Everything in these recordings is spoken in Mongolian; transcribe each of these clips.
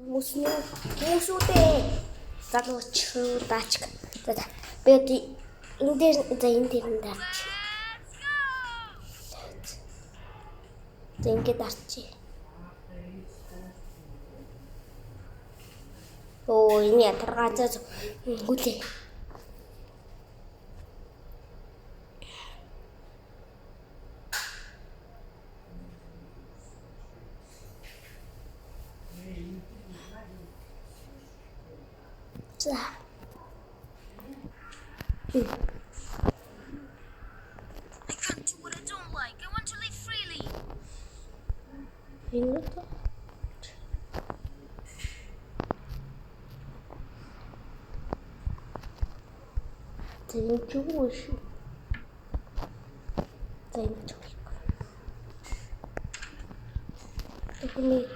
Мусудээ. Залууч даачка. За би энэ дээр дарч. За ингээд дарчи. Оо энэ ятаргацаа гүлээ. За. I can't do what I don't like. I want to live freely. Энэ то. Тэний чугууш. Тэний чугууш. Документ.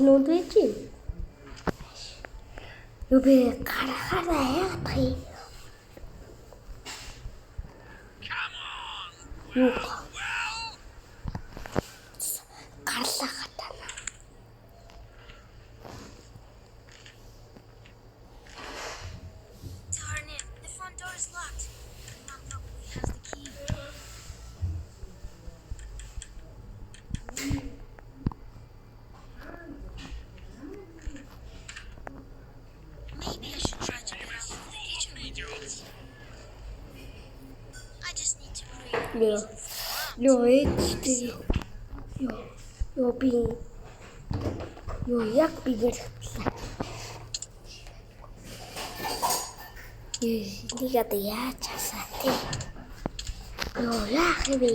Нүүдэж юу бэ гарахаараа яах юм юу гарлаа хатана Darn it, the front door is locked. Mom probably has the key. Maybe I should try to get out of the kitchen windows. I just need to breathe. Юу яг бигээр хэвлээ. Энийг одоо яаж хасаа тий. Юу яах вэ?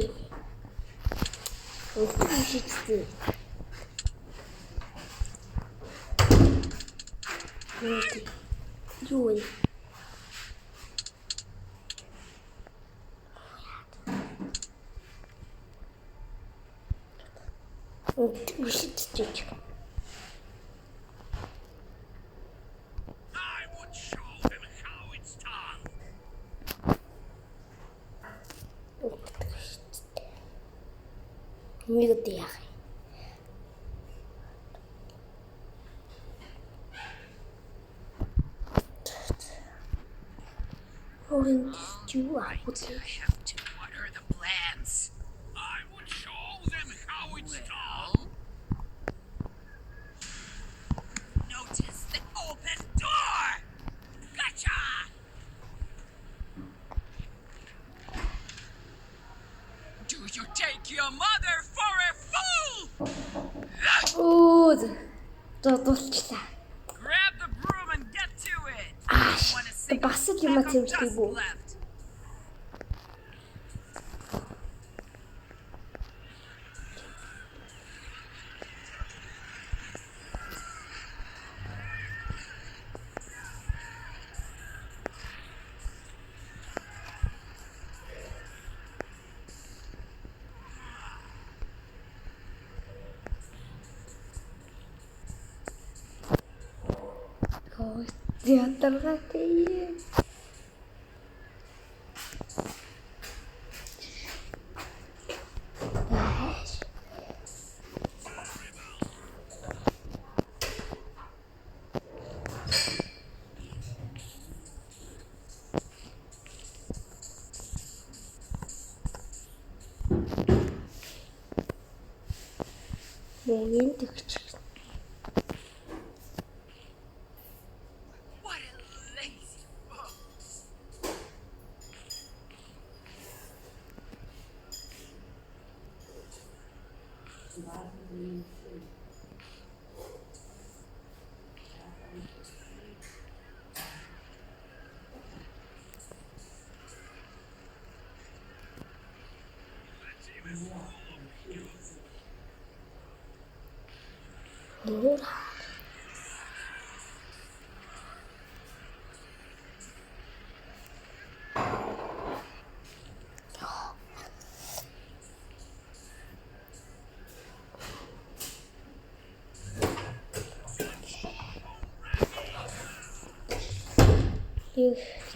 Өөдөө шийдсэн. Юу вэ? Өөдөө шийдсэн. I would show them how it's done. Нэг яах. Orange stew. I have to. What are the plans? I would show them how it's done. Notice the open door. Gotcha. Do you take your mother for a fool? Оо дуулчлаа. Grab the broom and get to it. Бас л юм тэмцдэг бүү. Оо ятаргатай. Мөнгөнд төгч. What a lazy fox. Нуур.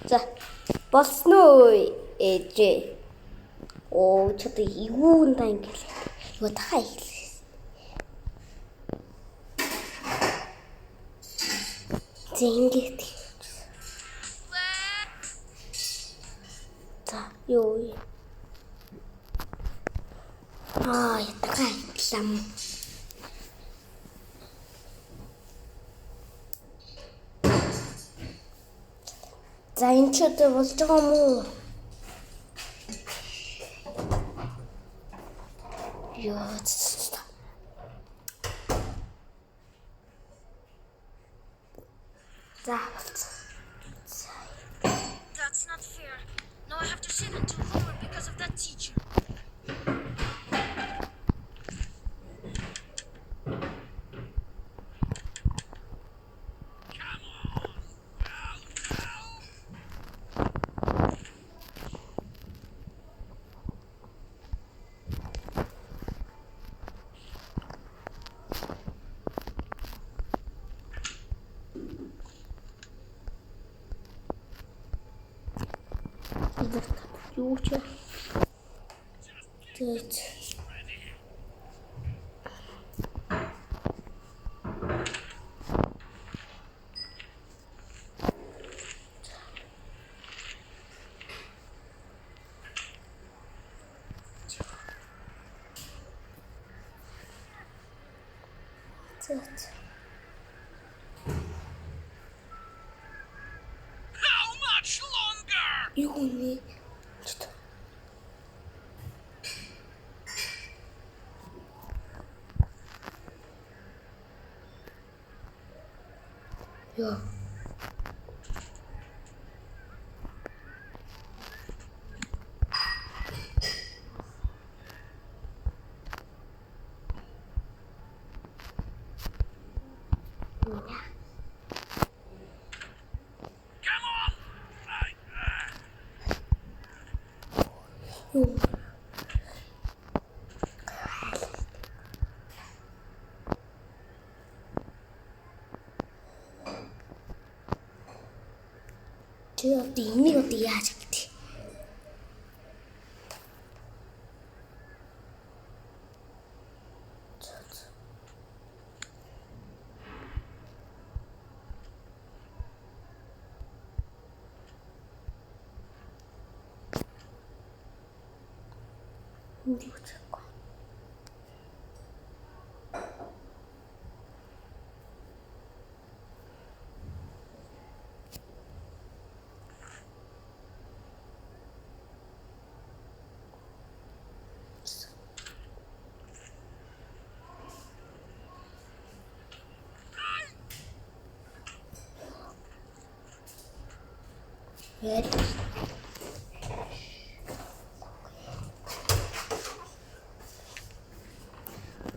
За болсон уу ээжээ? Оо ч одоо юундаа ингээл. Юу тахаа иглээ. Зингээд. За юу. Ятгаа иглэм. За энэ ч одоо болж байгаа юм уу? Ёо. За. That's not fair. Now I have to sit and do homework because of that teacher. Юу ч. Тэт. How much longer? Юу нэ? Яа. Come on! Юу. Чи одоо энийг одоо яаж гэдэг? Юу ч байхгүй. Яа.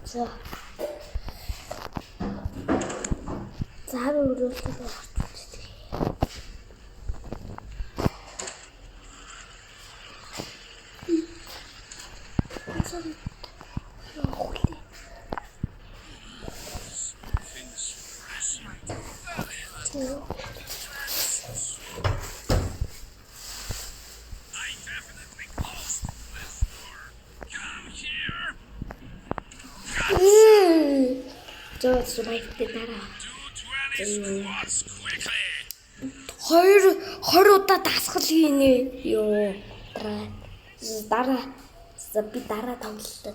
За. Зар өрөөлөг орчихсон. I definitely closed this door. Come here. За сумайтай дараа. Do 20 squats quickly. 20 удаа дасгал хийнэ. Йоо. Дараа. За би дараа тоглолтоо.